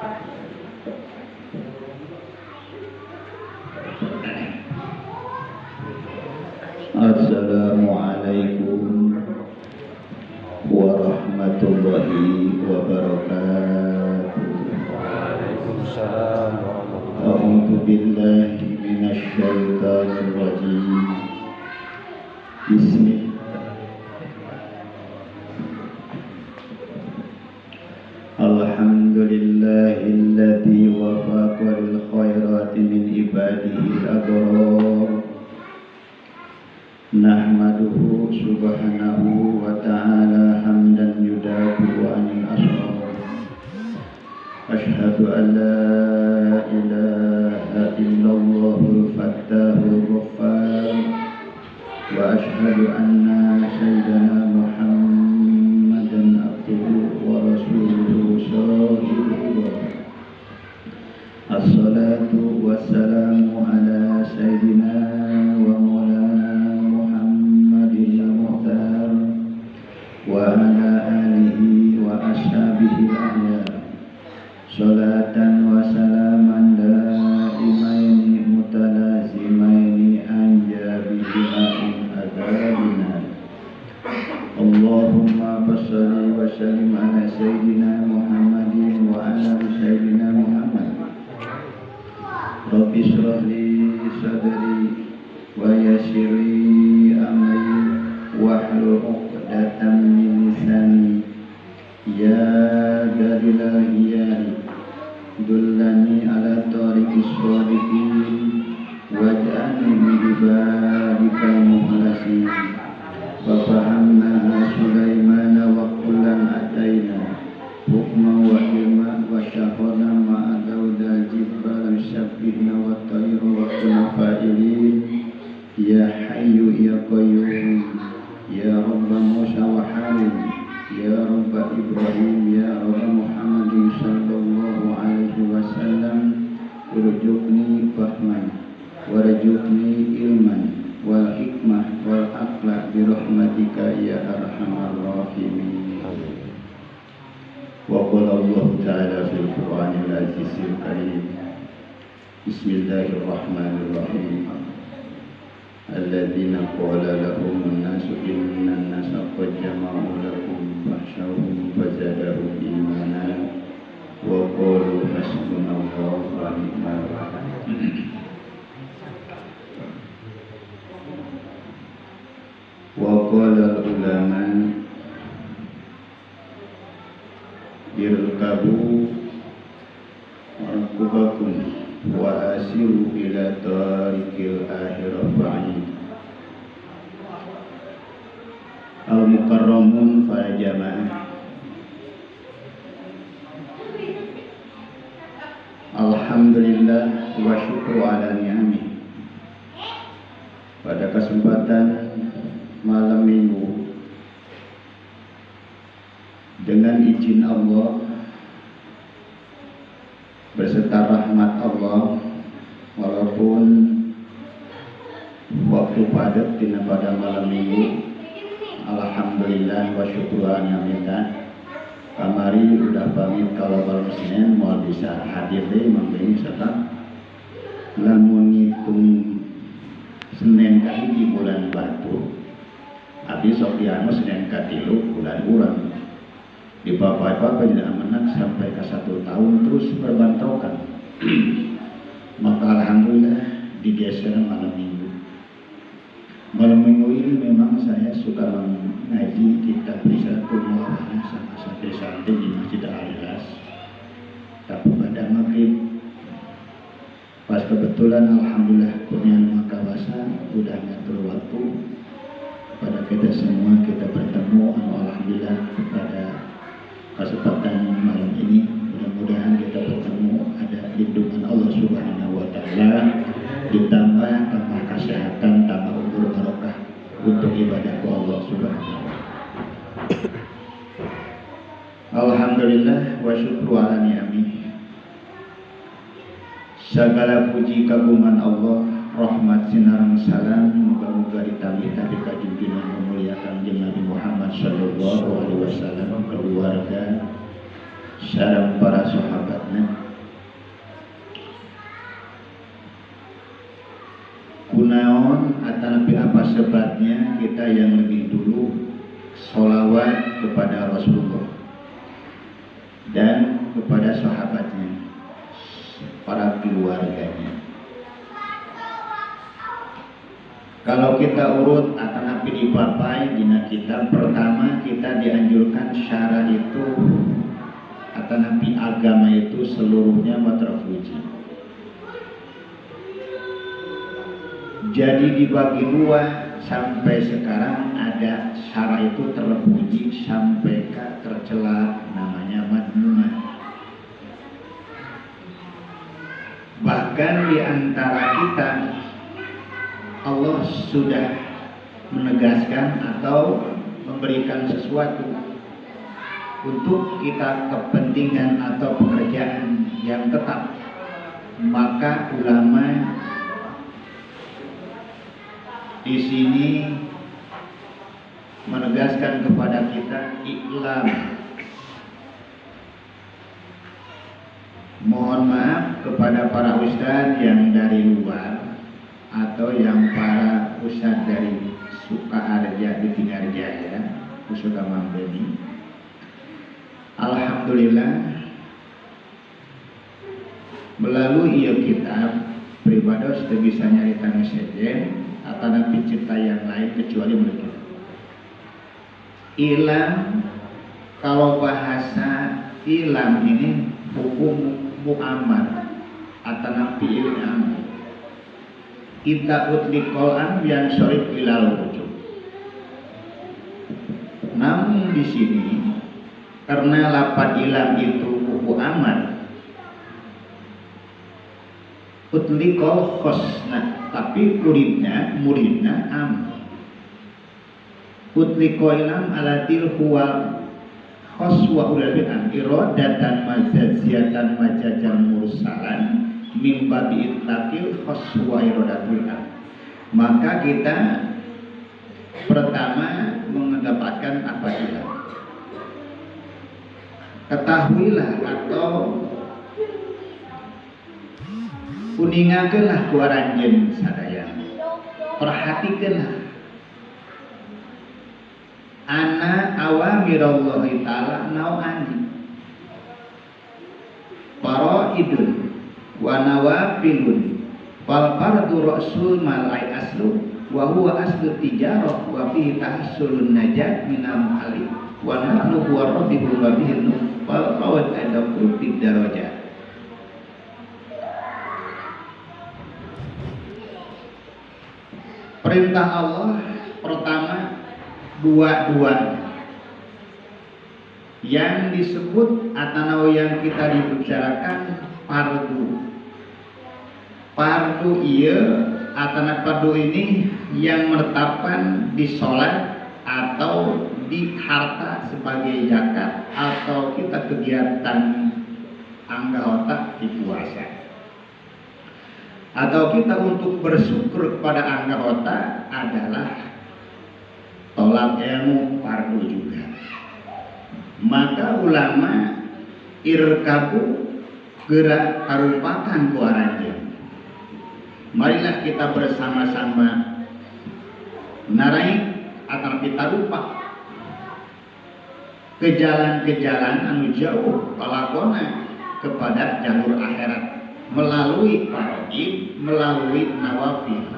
Assalamualaikum warahmatullahi wabarakatuh. Waalaikumsalam warahmatullahi wabarakatuh. A'udzu billahi minasyaitonir rajim. Alhamdulillahilladzi wafaqa lil khairati min ibadihi al-abrar. Nahmaduhu subhanahu wa ta'ala hamdan yudafi anil asrar. Ashhadu an la ilaha illallahul fattahul ghaffar. Wa ashhadu anna sayyidana Muhammadan abduhu wa rasuluhu shahidullah. Assalatu wassalamu ala sayyidina wa maulana wa ala alihi wa ashabihi al-ahyar. Salatan wa salaman daimaini mutalazimaini anjabihima'in adabina. Allahumma fassalli wa sallim ala sayyidina Muhammadin wa ala sayyidina Muhammad. Rabbi shrah li sadri wa yassir li amri wahlul uqdatam min lisani ya dalilahi dullani ala tariqis shadiqin waj'alni min ibadikal mukhlasin. Wa fahamna Sulaimana wa kullan ataina hukman wa ilma wa syahana ma'a Dauda jibbal sabbihna wa tayra wa kunna fa'ilin. Ya hayyu ya qayyum ya Rabba Musa wa Harun ya Rabba Ibrahim ya Rabba Muhammadin sallallahu alaihi wasallam. Urjukni fahman warjukni ilman wal hikmah wal akhlaq birahmatika ya arhamar rahimin. Wa qala Allah ta'ala fil Qur'anil azizil karim. Bismillahirrahmanirrahim. Alladzina qala lahumun nasu innan nasa qad jama'u lakum fakhshawhum fazadahum imanan wa qalu hasbunallahu wa ni'mal wakeel. Wa qala al-ulama irkabu warkubakum wa asiru ila tariqil akhirah ba'id. Al-mukarramun fa jamaah. Alhamdulillah wa syukru ala ni'ami. Pada kesempatan malam minggu, dengan izin Allah beserta rahmat Allah, walaupun waktu padat pada malam minggu, alhamdulillah wa syukuran ni'amillah. Kamari udah pamit kalau Senin mau bisa hadir deh membeli serta lamun ngitung Senin kali di bulan Batu. Abi Sofiano Senin katilu bulan urang. Di bapak-bapak tidak menak sampai ke 1 tahun terus berbantokan. Maka alhamdulillah digeser malam minggu. Malam minggu ini memang saya suka mengaji kitab Risatul Mu'awana sama santri-santri di Masjid Al-Ikhlas. Tapi pada maghrib pas kebetulan alhamdulillah punya makawasa udah ngatur waktu pada kita semua kita bertemu. Alhamdulillah pada kesempatan malam ini mudah-mudahan kita bertemu ada lindungan Allah Subhanahu wa taala, ditambah kesehatan, tambah umur barokah untuk ibadah Allah Subhanahu wa taala. Alhamdulillah wa syukru ala ni'ami. Segala puji kagungan Allah, rahmat sinarang salam moga-moga ditambah-tambah kajimpinan memuliakan Nabi Muhammad sallallahu alaihi wasallam, keluarga, sareng para sahabatnya Tetapi apa sebabnya kita yang lebih dulu sholawat kepada Rasulullah dan kepada sahabatnya, para keluarganya. Kalau kita urut akan api dipapai dina kita, pertama kita dianjurkan syara itu akan api agama itu seluruhnya terpuji. Jadi dibagi dua, sampai sekarang ada syara itu terpuji sampai tercela, namanya madmunah. Bahkan di antara kita Allah sudah menegaskan atau memberikan sesuatu untuk kita kepentingan atau pekerjaan yang tetap, maka ulama di sini menegaskan kepada kita iklam. Mohon maaf kepada para ustadz yang dari luar atau yang para ustadz dari Sukaharja di Tingarjaya, khususnya Mambeni. Alhamdulillah melalui ia kitab pribadi sudah bisa nyarikan sejen atau nabi cipta yang lain kecuali mereka. Ilam, kalau bahasa ilam ini hukum mu'amad atau nabi ilam. Ita utlikol an yang sorif ilal wujud. Namun di sini karena lapan ilam itu hukum aman, utlikol khosna, tapi muridnya am. Utlikol ilam alatil huwa khos wa ulabi'an irodatan majaziatan majajan mursalan mimbabi itlaqil khos wa irodatul am. Maka kita pertama mendapatkan apa ilam. Ketahuilah atau kuningakeunlah ku aranjeun sadaya. Perhatikeunlah ana awamirallahi ta'ala nau'ani faraidun wa nawafilun wal fardu rasul malai aslu wa huwa aslu tijarah wa fihi tahassulun najat minal muhalli wa nahnu huwa rabbihul wabihil wal qawad adabul fid darajat. Perintah Allah pertama dua yang disebut atau yang kita dibicarakan fardu iya atau fardu ini yang menetapkan di sholat atau di harta sebagai zakat atau kita kegiatan anggota di puasa atau kita untuk bersyukur kepada anggota adalah tolak ilmu fardu juga. Maka ulama irkabu gerak karupakan kuaranjeun. Marilah kita bersama-sama narai atau kita lupa ke jalan-jalan anu jauh palakona kepada jalur akhirat melalui fardhu, melalui nawafil.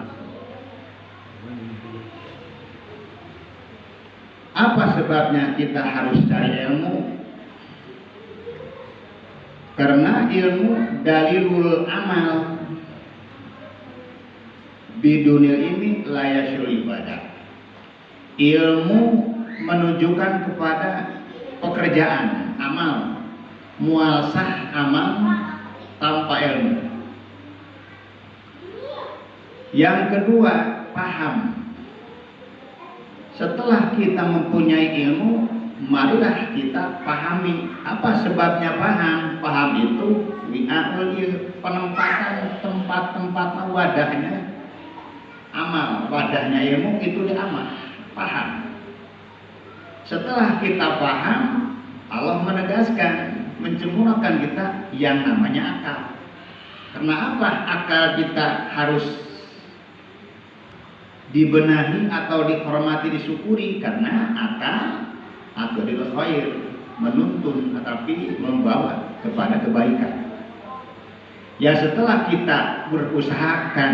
Apa sebabnya kita harus cari ilmu? Karena ilmu dalilul amal bidunil ini layasul ibadah. Ilmu menunjukkan kepada pekerjaan amal, muasah amal tanpa ilmu. Yang kedua, paham. Setelah kita mempunyai ilmu, marilah kita pahami apa sebabnya paham. Paham itu wi'aul penempatan tempat-tempat wadahnya amal, wadahnya ilmu itu di amal, paham. Setelah kita paham, Allah menegaskan, mencemurkan kita yang namanya akal. Karena apa? Akal kita harus dibenahi atau dihormati, disyukuri karena atau khair, menuntun tetapi membawa kepada kebaikan. Ya setelah kita berusahakan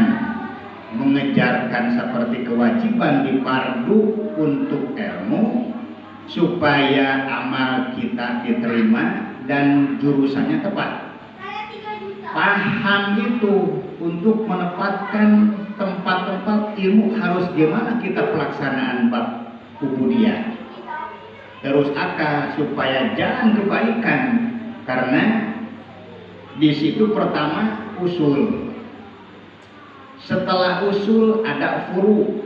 mengejarkan seperti kewajiban di fardu untuk ilmu supaya amal kita diterima dan jurusannya tepat. Paham itu untuk menempatkan tempat-tempat ilmu harus gimana kita pelaksanaan bab ubudiyah. Terus supaya jalan kebaikan, karena di situ pertama usul. Setelah usul ada furu.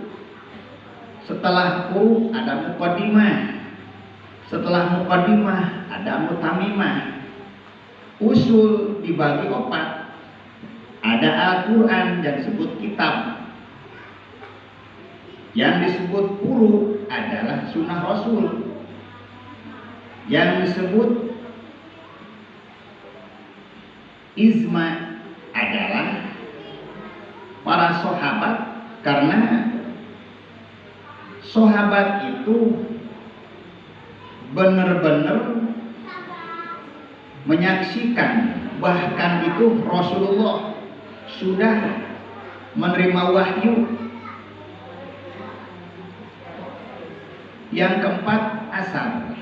Setelah furu ada muqaddimah. Setelah muqaddimah ada mutamimah. Usul dibagi 4. Ada Al-Quran yang disebut kitab. Yang disebut furu adalah sunnah Rasul. Yang disebut izma adalah para sahabat, karena sahabat itu benar-benar menyaksikan, bahkan itu Rasulullah sudah menerima wahyu. Yang keempat asal.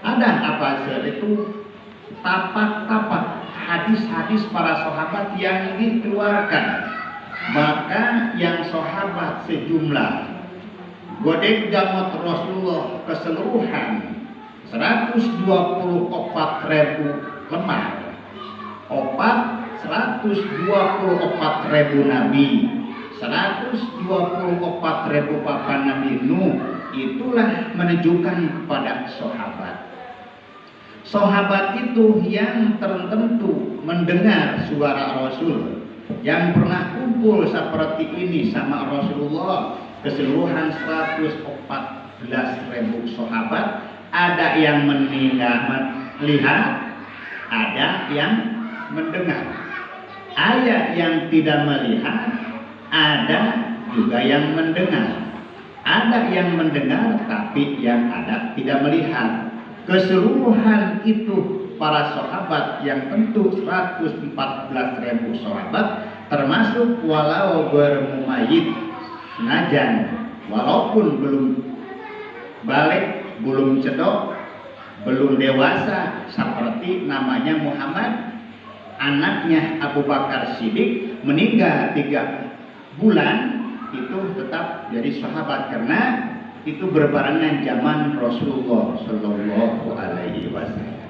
Ada apa asal itu? Tapak-tapak hadis-hadis para sahabat yang dikeluarkan. Maka yang sahabat sejumlah godek damot Rasulullah keseluruhan 124.000 lembar. 124.000 nabi, 124.000 papan Nabi Nuh. Itulah menunjukkan kepada sahabat. Sahabat itu yang tertentu mendengar suara Rasul, yang pernah kumpul seperti ini sama Rasulullah keseluruhan 114.000 sahabat. Ada yang melihat, ada yang mendengar. Ada yang tidak melihat, ada juga yang mendengar. Ada yang mendengar tapi yang ada tidak melihat. Keseluruhan itu para sahabat yang tentu 114.000 sahabat, termasuk walau bermumayyid, senajan walaupun belum balik, belum cedok, belum dewasa, seperti namanya Muhammad, anaknya Abu Bakar Siddiq meninggal 3 bulan, itu tetap jadi sahabat karena itu berbarengan zaman Rasulullah Shallallahu Alaihi Wasallam.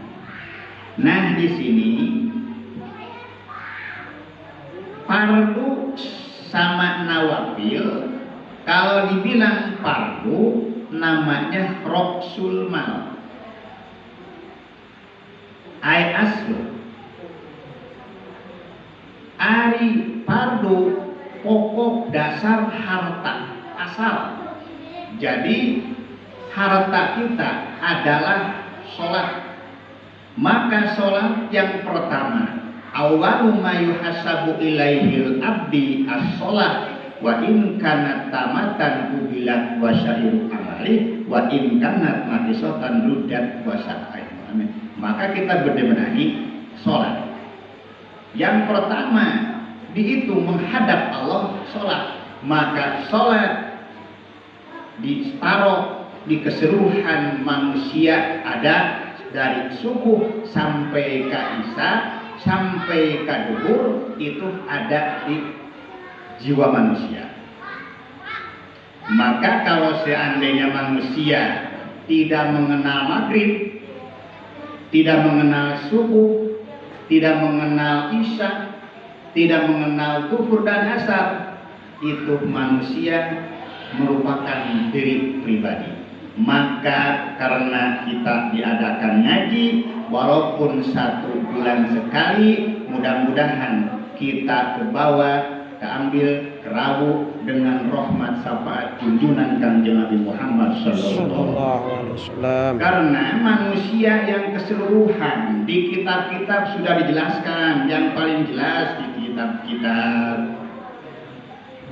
Nah di sini fardu sama nawafil, kalau dibilang fardu namanya roksul mal, ay aslu. Ari fardu pokok dasar harta asal. Jadi harta kita adalah sholat. Maka sholat yang pertama, awwalu ma yuhasabu ilaihil abdi as-sholat, wa in kanat tamatan ubilat wa syairu amali, wa in kanat matisotan rudat wa syairu. Maka kita berdemenani sholat. Yang pertama dihitung menghadap Allah sholat. Maka sholat ditaruh di keseluruhan manusia, ada dari subuh sampai ke isya sampai ke duhur, itu ada di jiwa manusia. Maka kalau seandainya manusia tidak mengenal maghrib, tidak mengenal subuh, tidak mengenal isya, tidak mengenal duhur dan asar, itu manusia merupakan diri pribadi. Maka karena kita diadakan ngaji walaupun 1 bulan sekali, mudah-mudahan kita ke bawah, keambil, kerawu dengan rahmat syafaat junjungan Kanjeng Nabi Muhammad sallallahu alaihi wasallam. Karena manusia yang keseluruhan di kitab-kitab sudah dijelaskan, yang paling jelas di kitab-kitab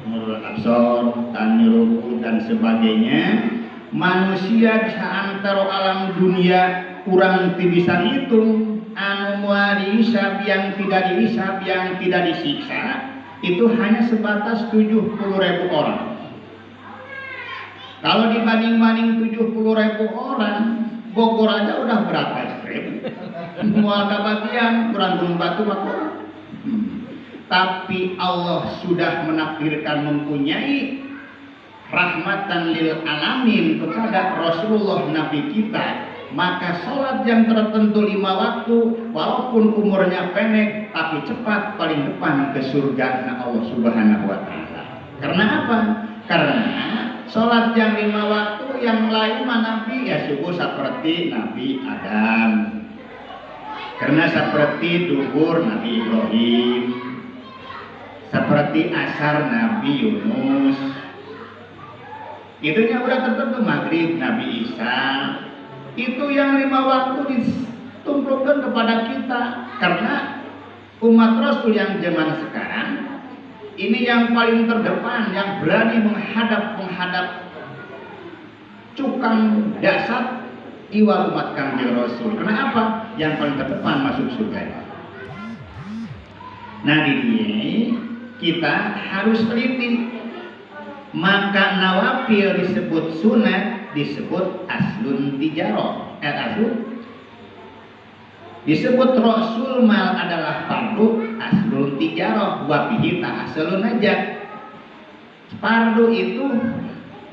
nurul absor, taniruku dan sebagainya. Manusia di antara alam dunia kurang bisa itu anu moal dihisab yang tidak dihisab yang tidak disiksa itu hanya sebatas 70.000 orang. Kalau dibanding-banding 70.000 orang, Bogor aja udah berapa ribu? Moal kabatian kurang gunung batu maka. Tapi Allah sudah menakdirkan mempunyai rahmatan lil alamin kepada Rasulullah Nabi kita, maka sholat yang tertentu 5 waktu walaupun umurnya pendek tapi cepat paling depan ke surga Allah Subhanahu wa taala. Karena apa? Karena sholat yang 5 waktu yang lain Nabi ya subuh seperti Nabi Adam, karena seperti duhur Nabi Ibrahim, seperti asar Nabi Yunus, itunya udah tertentu. Maghrib Nabi Isa, itu yang 5 waktu ditumpukan kepada kita. Karena umat Rasul yang zaman sekarang ini yang paling terdepan, yang berani menghadap cukang dasar jiwa umat Kanjeng Rasul. Kenapa? Yang paling terdepan masuk surga. Nah ini kita harus teliti. Maka nawafil disebut sunat, disebut aslun tijarah. Aslun disebut rasul mal adalah fardu, aslun tijarah wa bihi tahassalun najat. Fardu itu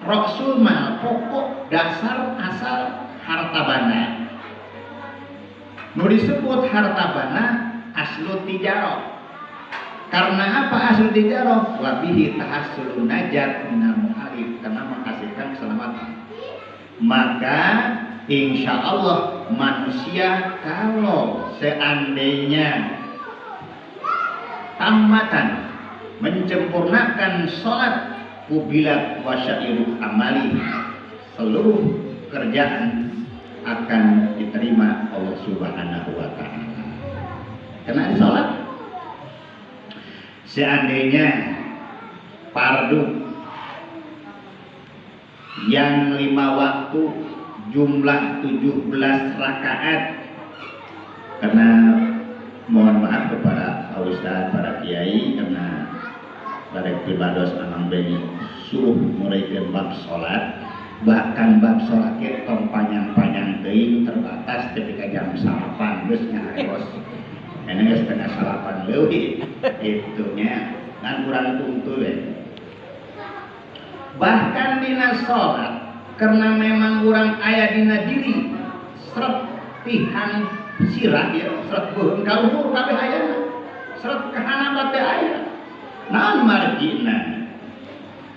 rasul mal, pokok dasar asal harta bana. Nu disebut harta bana aslun tijarah. Karena apa asal tijarah? Wabihi tahassulun najat minal muharib, karena menghasilkan keselamatan. Maka insya Allah manusia kalau seandainya tamatan menyempurnakan sholat kubilat wasyairu amali, seluruh kerjaan akan diterima Allah Subhanahu wa taala. Karena sholat seandainya fardu yang 5 waktu jumlah 17 rakaat, karena mohon maaf kepada Pak Ustadz, para kiai, karena pada pribados Anang Beni suruh mulaikan bab sholat, bahkan bab sholat tong panjang-panjang teuing terbatas ketika jam 8 geus ngareos. Ini nggak setengah salapan leuwih itunya kan kurang tungtu ya. Bahkan dina sholat karena memang kurang aya dina diri seret pihan sirah ya, seret beuheung kaluhur kabeh ayana, seret kahana teh aya. Naon margina?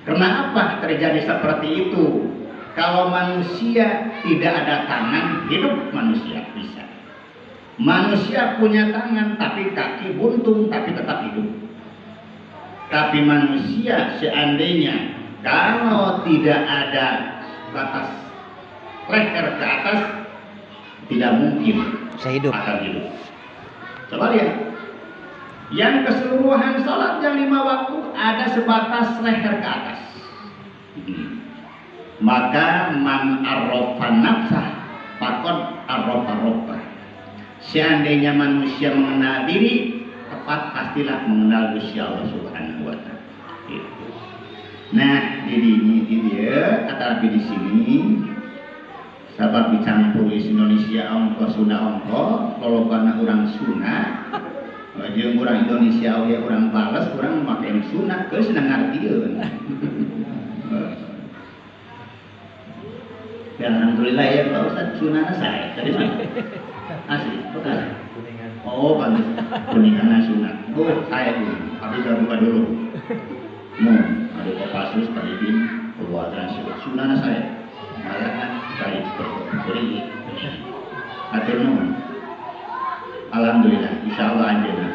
Karena apa terjadi seperti itu? Kalau manusia tidak ada tangan, hidup manusia bisa. Manusia punya tangan tapi kaki buntung tapi tetap hidup. Tapi manusia seandainya kalau tidak ada batas leher ke atas tidak mungkin akan hidup. Coba lihat, yang keseluruhan sholat yang 5 waktu ada sebatas leher ke atas. Maka man arrofa nafsah faqad arrofa robbah. Seandainya manusia mengenal diri, tepat pastilah mengenal Gusti Allah Subhanahu wa taala. Gitu. Nah, jadi ini dia kata di sini sabab dicampur di Indonesia ongko Sunda ongko, kalau karena orang Sunda, jeung orang Indonesia ya orang balas, orang memakai Sunda ke senang ngartieun. Dan alhamdulillah ya Pak Ustaz, Sunda saya dari mana? Asli, betul. Oh, pantas kuningan sunat. Oh, saya dulu. Habis saya buka dulu. Ada Kopassus, Padidin, perbuatan sunat saya. Malahan baik berberi. Atur nuhun. Alhamdulillah, insyaallah anjeunna.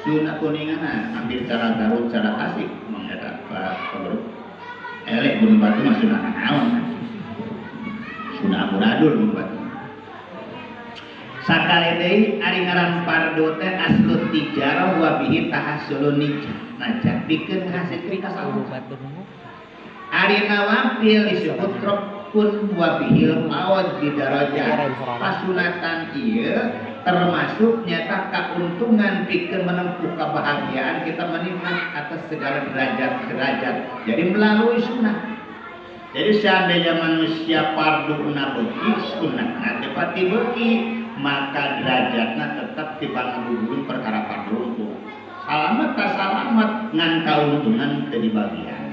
Sunat kuningan hampir cara Garut, cara Tasik mengeta Pak Guru. Elek Gunung Batu mah sunat naon. Sunat amburadul Gunung Batu. sakali deui ari ngaran fardu teh aslut tijarah wa bihi tahassulun najah pikeun ngahasilkeun kasalumat. Ari nawafil disebut rukun wa bihil mawad di darajat. Pasunatan ieu termasuk nyata keuntungan pikeun menempuh kebahagiaan kita meningkat atas segala derajat-derajat. Jadi melalui sunnah. Jadi seandainya manusia parduna beuki sunnahna teh pati beuki, maka derajatna tetap dibangun perkara pardu. Salamet ta salamet ngan kauntungan teu dibagian.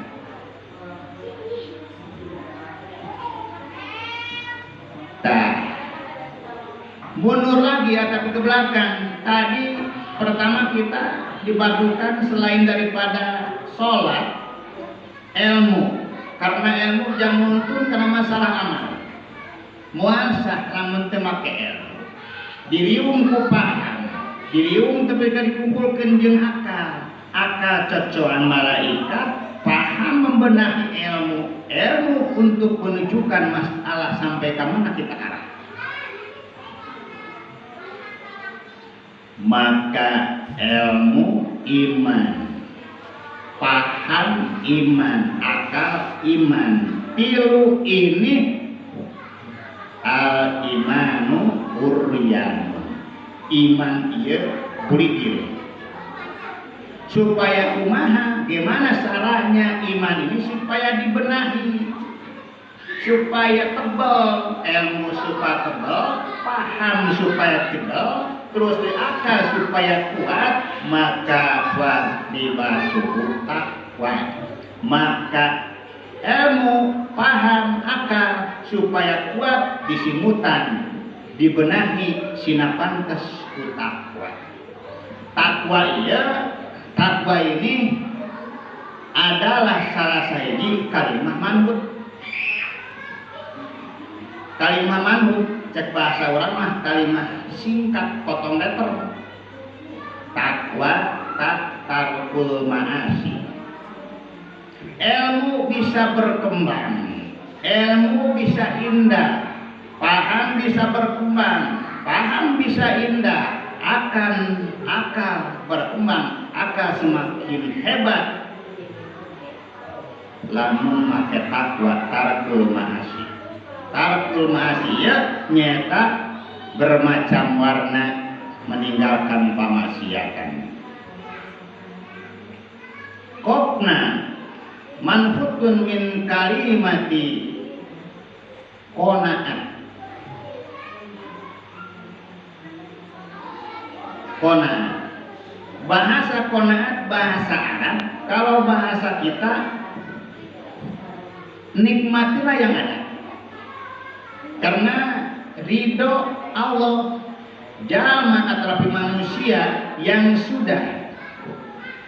Tah, mundur lagi ya tapi ke belakang. Tadi pertama kita dibagukan selain daripada sholat, ilmu. Karena ilmu jangan nuntun karena masalah amal. Muasah lamun teu make ilmu. Diriung ku paham, diriung teu bisa dikumpulkeun jeung akal. Akal cocokan malaikat, paham membenahi ilmu untuk menunjukkan masalah sampai ke mana kita arah. Maka ilmu iman, paham iman, akal iman, tilu ini al imanu uryan. Iman ieu buligil. Supaya kumaha, gimana caranya iman ini supaya dibenahi, supaya tebal, ilmu supaya tebal, paham supaya tebal, terus akal supaya kuat, maka dibasuh takwa. Maka ilmu, paham, akal supaya kuat disimutan, dibenahi sinapantes ku takwa. Takwa ini adalah salah sahiji kalimah manhut. Kalimah manhut cek bahasa orang mah kalimah singkat potong letter. Takwa tak tarkul ma'asi. Ilmu bisa berkembang, ilmu bisa indah, paham bisa berkembang, paham bisa indah, akan akal berkembang, akal semakin hebat lamun make takwa tarkul ma'asi. Tarkul ma'asi ya nyata bermacam warna meninggalkan pamaksiatan. Kokna manfutun min kalimati qanaat. Qanaat. Bahasa qanaat bahasa Arab, kalau bahasa kita nikmatilah yang ada. Karena ridho Allah jalma atrapi manusia yang sudah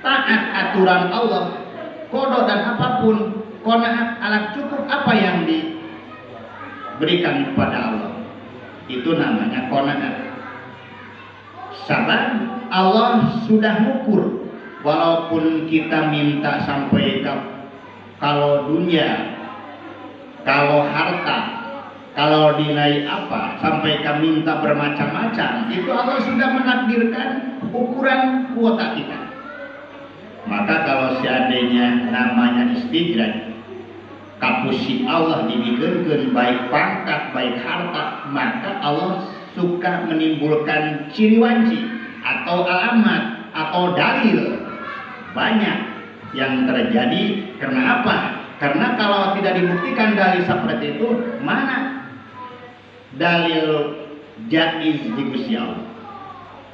taat aturan Allah, kodok dan apapun, qanaat alat cukup apa yang diberikan kepada Allah, itu namanya qanaat. Sabar, Allah sudah mengukur. Walaupun kita minta sampai ke kalau dunia, kalau harta, kalau nilai apa, sampai ke minta bermacam-macam, itu Allah sudah menakdirkan ukuran kuota kita. Maka kalau seandainya namanya istidraj, kapusi Allah dibikeunkeun baik pangkat, baik harta, maka Allah suka menimbulkan ciri wanci atau alamat atau dalil banyak yang terjadi. Karena apa? Karena kalau tidak dibuktikan dalil seperti itu, mana dalil jaiz di Gusti Allah?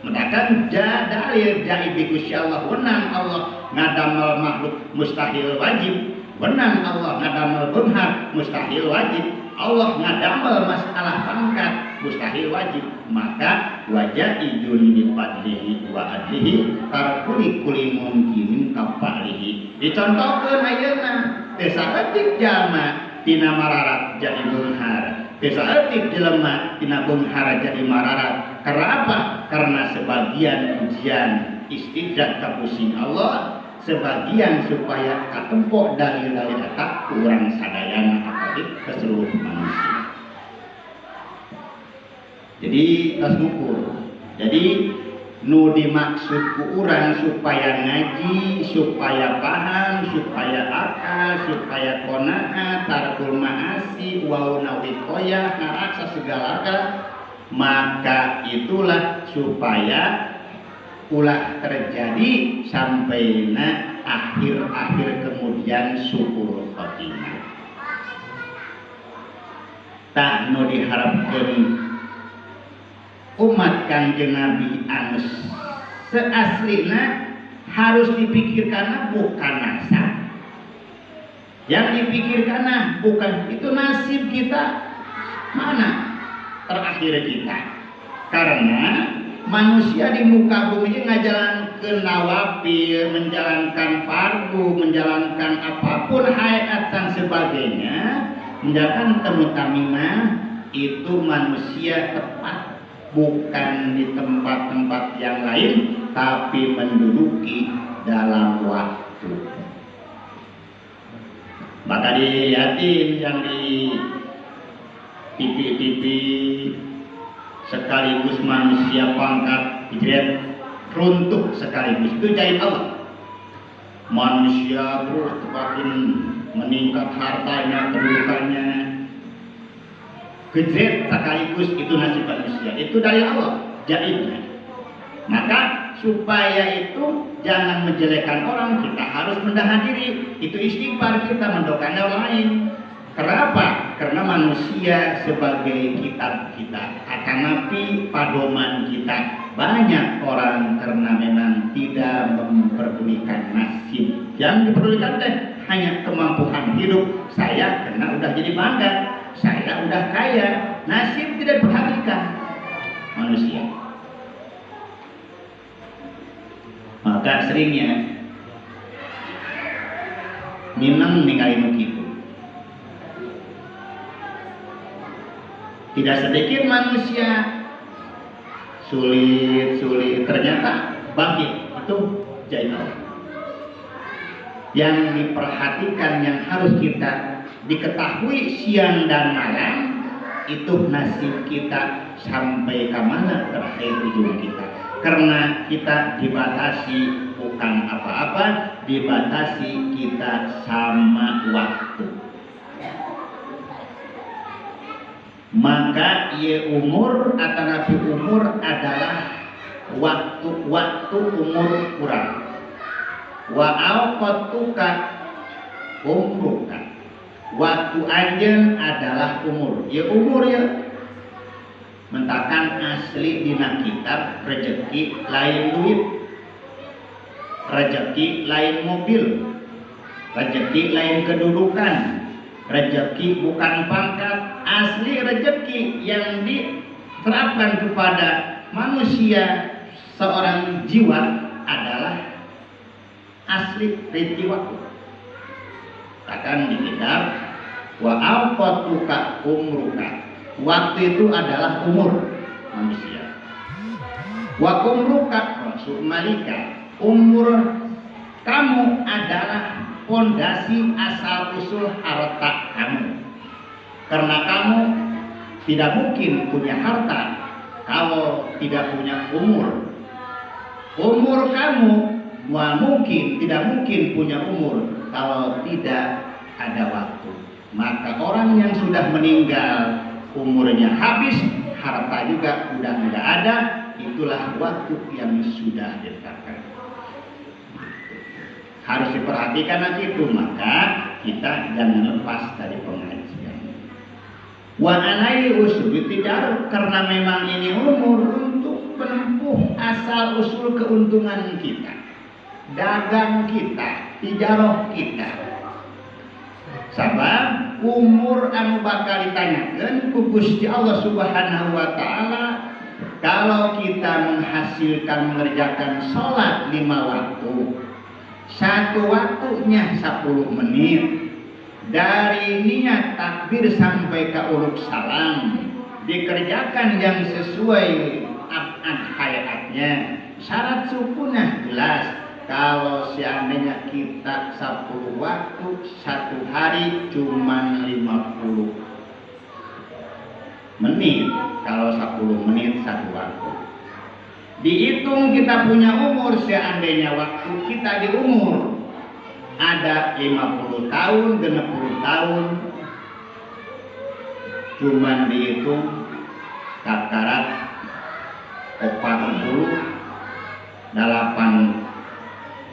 Mendakan dalil jaiz di Gusti Allah, wenang Allah ngadamal makhluk mustahil wajib, wenang Allah ngadamal beunghar mustahil wajib, Allah ngadamal masalah pangkat mustahil wajib. Maka wajaidun bi fadlihi wa adlihi tarkuli kulli mumkinin kafalihi. Dicontohkeun ayeuna teu saeutik jalma tina mararat jadi beunghar, teu saeutik jelema tina beunghar jadi mararat. Karena apa? Karena sebagian ujian istidraj kapusing Allah, sebagian supaya katempo dalil-dalil eta urang sadayana apalagi ke seluruh manusia. Jadi tos ngukur. Jadi nu dimaksud ku urang supaya ngaji, supaya paham, supaya akal, supaya qanaah, tarkul ma'asi, wa nawikoyah, ngaraksa segala, maka itulah supaya ulah terjadi sampai akhir-akhir kemudian syukur khotimah. Tak nu diharapkan umat Kanjeng Nabi anu seaslina harus dipikirkan bukan nasab, yang dipikirkan bukan itu nasib kita mana terakhir kita, karena manusia di muka bumi ini ngajalankan nawafil, menjalankan fardu, menjalankan apapun hayat dan sebagainya, menjalankan temu tamimah itu manusia tepat, bukan di tempat-tempat yang lain, tapi menduduki dalam waktu. Maka dilihatin yang di TV-TV sekaligus manusia pangkat hijret runtuh sekaligus itu jahit Allah. Manusia terus semakin meningkat hartanya, kedudukannya, hijret sekaligus itu nasib manusia. Itu dari Allah jahitnya. Maka supaya itu jangan menjelekkan orang, kita harus mendahan diri. Itu istighfar kita mendoakan orang lain. Kenapa? Karena manusia sebagai kitab kita, akan nabi padoman kita. Banyak orang karena memang tidak memperdulikan nasib. Yang diperdulikan hanya kemampuan hidup. Saya karena udah jadi bangga, saya udah kaya, nasib tidak diperhatikan manusia. Maka seringnya minang ninggalin begitu. Tidak sedikit manusia sulit ternyata bangkit itu jahit. Yang diperhatikan, yang harus kita diketahui siang dan malam itu nasib kita sampai ke mana terakhir ujung kita. Karena kita dibatasi bukan apa-apa, dibatasi kita sama waktu. Maka ia umur atau nabi umur adalah waktu umur kurang. Wa awqatuka umruka. Waktu anjeun adalah umur. Ya umur ya. Mentakan asli dina kitab rezeki lain duit, rezeki lain mobil, rezeki lain kedudukan, rezeki bukan pangkat. Asli rezeki yang diterapkan kepada manusia seorang jiwa adalah asli rezeki waktu. Katakan di kitab wa awqatuka umruka. Waktu itu adalah umur manusia. Wa umruka maksud malika. Umur kamu adalah fondasi asal usul harta kamu. Karena kamu tidak mungkin punya harta kalau tidak punya umur. Umur kamu tidak mungkin punya umur kalau tidak ada waktu. Maka orang yang sudah meninggal umurnya habis, harta juga udah tidak ada, itulah waktu yang sudah ditetapkan. Harus diperhatikan itu, maka kita jangan lepas dari pengajian. Wa alai usul tidak, karena memang ini umur untuk menempuh asal usul keuntungan kita, dagang kita, tijarah kita. Sabab umur anu bakal ditanyakan ku Gusti Allah Subhanahu wa taala. Kalau kita menghasilkan mengerjakan sholat 5 waktu, satu waktunya 10 menit, dari niat takbir sampai ke urut salam dikerjakan yang sesuai abad hayatnya, syarat sukunah jelas. Kalau seandainya kita 10 waktu, satu hari cuma 50 menit. Kalau 10 menit satu waktu. Dihitung kita punya umur, seandainya waktu kita di umur ada 50 tahun, 60 tahun, cuman dihitung kakarat 48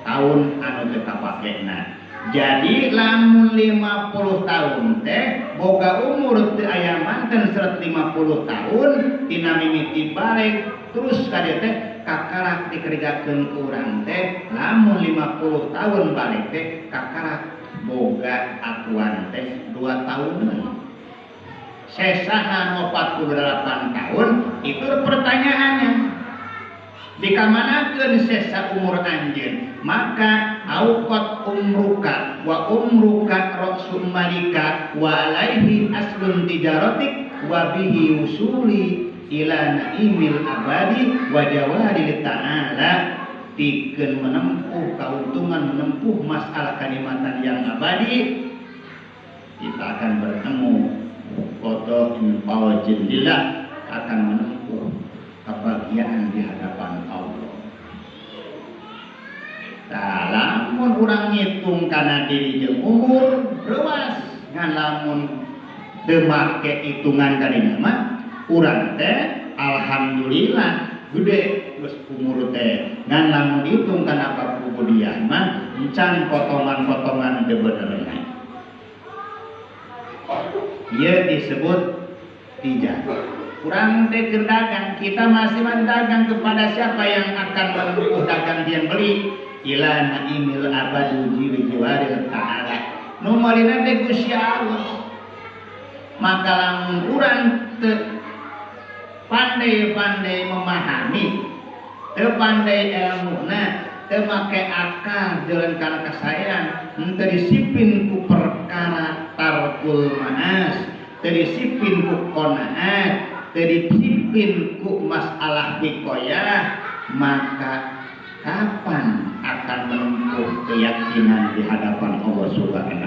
tahun anu kita pakainya. Jadi lamun 50 tahun teh boga umur teu aya manten 150 tahun tina mimiti balik terus kade teh kakarak dikerjakeun urang teh lamun 50 tahun balik teh kakarak boga akuan teh 2 tahunan. Sesaha 48 tahun itu pertanyaannya. Dikamanakeun sesa umur anjeun, maka auqat umruka wa umruka rasul malika wa alaihi aslun tijaratik wa bihi usuli ila naimil abadi wa jawadil ta'ala. Pikeun menempuh keuntungan, menempuh masalah kenikmatan yang abadi, kita akan bertemu foto infal jendela, akan menempuh kebahagiaan di hadapan Allah. Lamun urang ngitung kana diri jeung umur ruas ngan lamun teu make hitungan kadina mah urang teh alhamdulillah gede geus umur teh ngan lamun hitung kana kapugudian mah encan potongan-potongan teu benerna. Ieu disebut tijah. Kurang teh dagang, kita masih mendagang kepada siapa yang akan menempuh dagang dia beli ila naimil abadu jiwaril ta'ala. Nu malina teh Gusti Allah. Maka lamun urang teu pandai-pandai memahami, teu pandai ilmuna, teu make akal jalan kana kasayan, teu disipin ku perkara tarkul maas, teu disipin ku qanaat, teripin ku masalah hikoyah, maka kapan akan menempuh keyakinan di hadapan Allah Subhanahu